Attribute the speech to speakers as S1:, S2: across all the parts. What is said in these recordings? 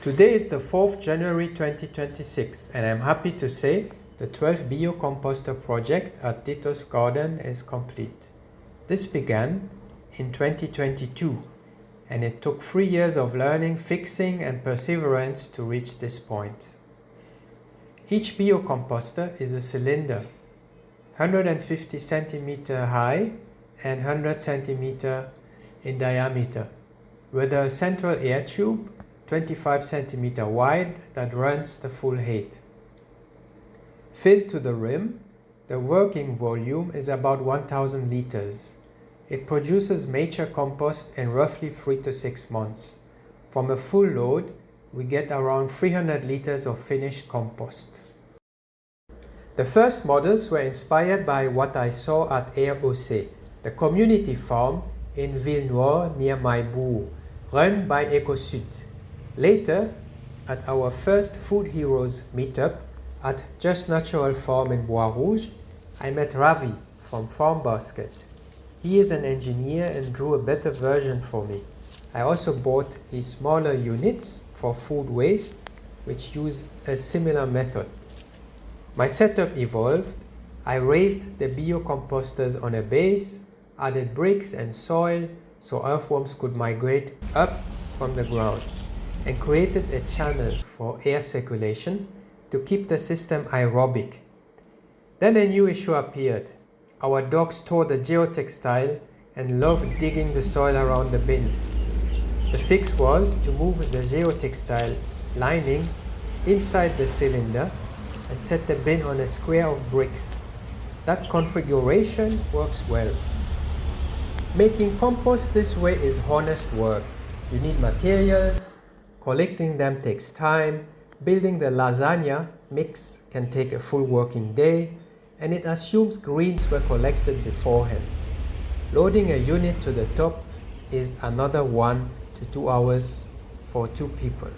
S1: Today is the 4th January 2026 and I'm happy to say the 12th biocomposter project at Tito's Garden is complete. This began in 2022 and it took 3 years of learning, fixing and perseverance to reach this point. Each biocomposter is a cylinder, 150 cm high and 100 cm in diameter, with a central air tube 25 cm wide that runs the full height. Filled to the rim, the working volume is about 1000 liters. It produces mature compost in roughly 3 to 6 months. From a full load, we get around 300 liters of finished compost. The first models were inspired by what I saw at ROC, the community farm in Villenoy near Maibou, run by EcoSud. Later, at our first Food Heroes meetup at Just Natural Farm in Bois Rouge, I met Ravi from Farm Basket. He is an engineer and drew a better version for me. I also bought his smaller units for food waste, which use a similar method. My setup evolved. I raised the biocomposters on a base, added bricks and soil so earthworms could migrate up from the ground, and created a channel for air circulation to keep the system aerobic. Then a new issue appeared. Our dogs tore the geotextile and loved digging the soil around the bin. The fix was to move the geotextile lining inside the cylinder and set the bin on a square of bricks. That configuration works well. Making compost this way is honest work. You need materials, collecting them takes time, building the lasagna mix can take a full working day, and it assumes greens were collected beforehand. Loading a unit to the top is another 1 to 2 hours for 2 people.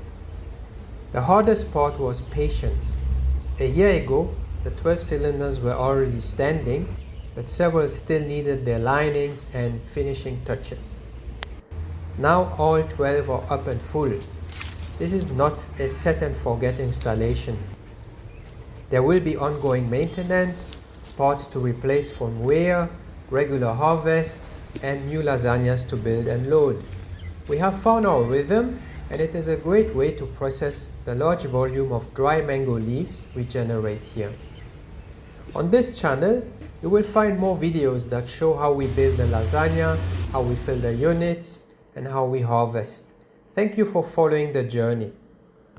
S1: The hardest part was patience. A year ago, the 12 cylinders were already standing, but several still needed their linings and finishing touches. Now all 12 are up and full. This is not a set and forget installation. There will be ongoing maintenance, parts to replace from wear, regular harvests, and new lasagnas to build and load. We have found our rhythm, and it is a great way to process the large volume of dry mango leaves we generate here. On this channel, you will find more videos that show how we build the lasagna, how we fill the units, and how we harvest. Thank you for following the journey.